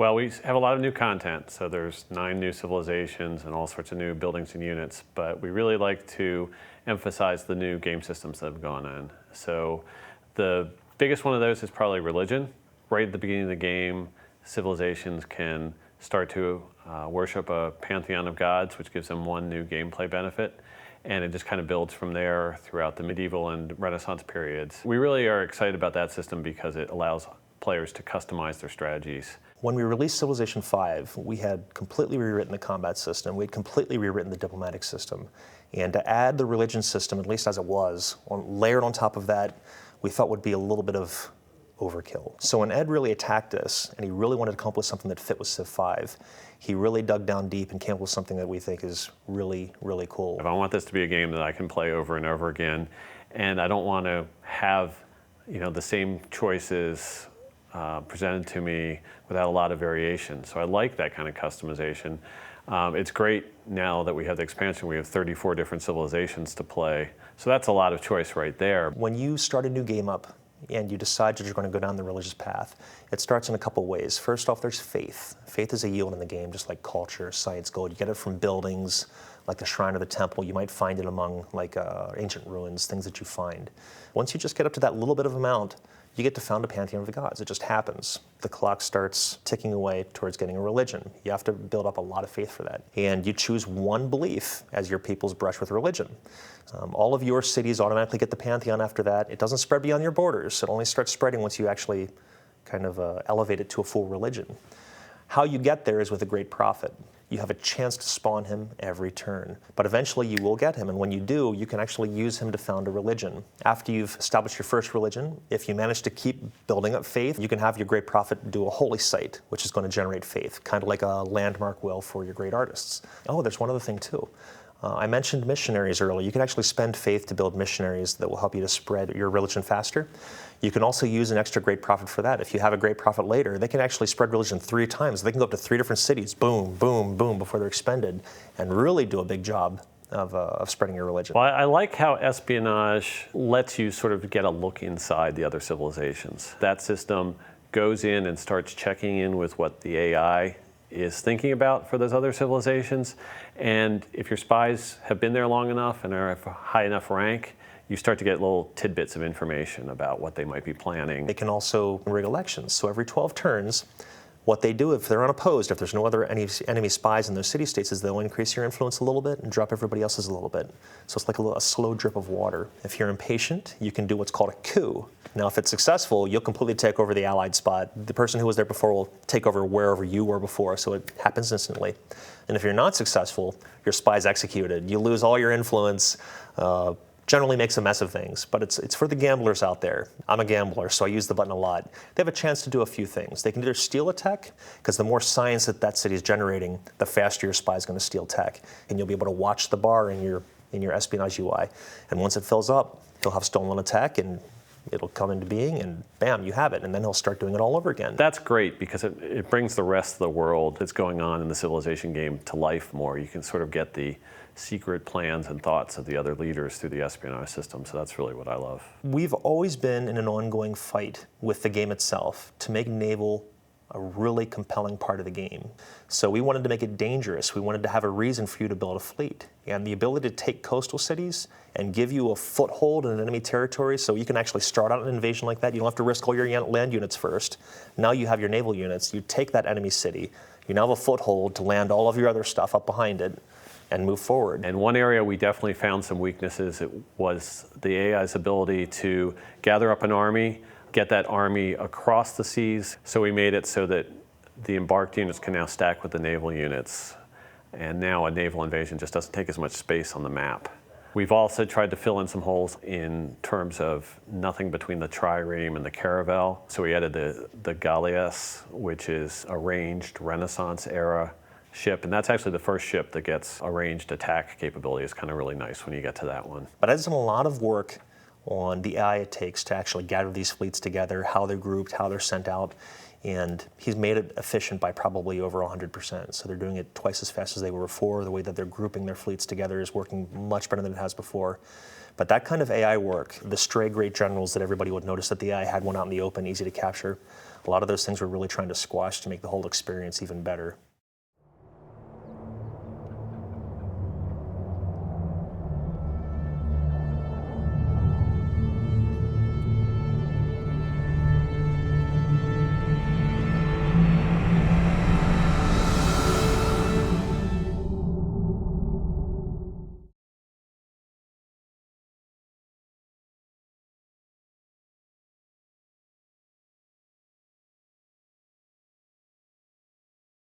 Well, we have a lot of new content, so there's 9 new civilizations and all sorts of new buildings and units, but we really like to emphasize the new game systems that have gone in. So the biggest one of those is probably religion. Right at the beginning of the game, civilizations can start to worship a pantheon of gods, which gives them one new gameplay benefit. And it just kind of builds from there throughout the medieval and Renaissance periods. We really are excited about that system because it allows players to customize their strategies. When we released Civilization V, we had completely rewritten the combat system. We had completely rewritten the diplomatic system. And to add the religion system, at least as it was, layered on top of that, we thought would be a little bit of overkill. So when Ed really attacked us, and he really wanted to come up with something that fit with Civ 5, he really dug down deep and came up with something that we think is really, really cool. I want this to be a game that I can play over and over again, and I don't want to have, the same choices presented to me without a lot of variation. So I like that kind of customization. It's great now that we have the expansion. We have 34 different civilizations to play. So that's a lot of choice right there. When you start a new game up and you decide that you're going to go down the religious path, it starts in a couple ways. First off, there's faith. Faith is a yield in the game, just like culture, science, gold. You get it from buildings, like the shrine or the temple. You might find it among ancient ruins, things that you find. Once you just get up to that little bit of amount, you get to found a pantheon of the gods. It just happens. The clock starts ticking away towards getting a religion. You have to build up a lot of faith for that. And you choose one belief as your people's brush with religion. All of your cities automatically get the pantheon after that. It doesn't spread beyond your borders. It only starts spreading once you actually kind of elevate it to a full religion. How you get there is with a great prophet. You have a chance to spawn him every turn. But eventually you will get him, and when you do, you can actually use him to found a religion. After you've established your first religion, if you manage to keep building up faith, you can have your great prophet do a holy site, which is going to generate faith, kind of like a landmark will for your great artists. Oh, there's one other thing too. I mentioned missionaries earlier. You can actually spend faith to build missionaries that will help you to spread your religion faster. You can also use an extra great prophet for that. If you have a great prophet later, they can actually spread religion 3 times. They can go up to 3 different cities, boom, boom, boom, before they're expended, and really do a big job of spreading your religion. Well, I like how Espionage lets you sort of get a look inside the other civilizations. That system goes in and starts checking in with what the AI is thinking about for those other civilizations. And if your spies have been there long enough and are of a high enough rank, you start to get little tidbits of information about what they might be planning. They can also rig elections. So every 12 turns, what they do if they're unopposed, if there's no other enemy spies in those city-states, is they'll increase your influence a little bit and drop everybody else's a little bit. So it's like a slow drip of water. If you're impatient, you can do what's called a coup. Now, if it's successful, you'll completely take over the allied spot. The person who was there before will take over wherever you were before, so it happens instantly. And if you're not successful, your spy's executed. You lose all your influence, generally makes a mess of things, but it's for the gamblers out there. I'm a gambler, so I use the button a lot. They have a chance to do a few things. They can either steal a tech, because the more science that city is generating, the faster your spy is going to steal tech. And you'll be able to watch the bar in your Espionage UI. And once it fills up, he'll have stolen a tech, and it'll come into being, and bam, you have it. And then he'll start doing it all over again. That's great, because it brings the rest of the world that's going on in the civilization game to life more. You can sort of get the secret plans and thoughts of the other leaders through the Espionage system, so that's really what I love. We've always been in an ongoing fight with the game itself to make naval a really compelling part of the game. So we wanted to make it dangerous. We wanted to have a reason for you to build a fleet. And the ability to take coastal cities and give you a foothold in an enemy territory, so you can actually start out an invasion like that. You don't have to risk all your land units first. Now you have your naval units. You take that enemy city. You now have a foothold to land all of your other stuff up behind it and move forward. And one area we definitely found some weaknesses, it was the AI's ability to gather up an army, get that army across the seas. So we made it so that the embarked units can now stack with the naval units. And now a naval invasion just doesn't take as much space on the map. We've also tried to fill in some holes in terms of nothing between the trireme and the caravel. So we added the galleass, which is a ranged Renaissance era ship, and that's actually the first ship that gets a ranged attack capability. It's kind of really nice when you get to that one. But I've done a lot of work on the AI it takes to actually gather these fleets together, how they're grouped, how they're sent out, and he's made it efficient by probably over 100%. So they're doing it twice as fast as they were before. The way that they're grouping their fleets together is working much better than it has before. But that kind of AI work, the stray great generals that everybody would notice that the AI had one out in the open, easy to capture, A lot of those things we're really trying to squash to make the whole experience even better.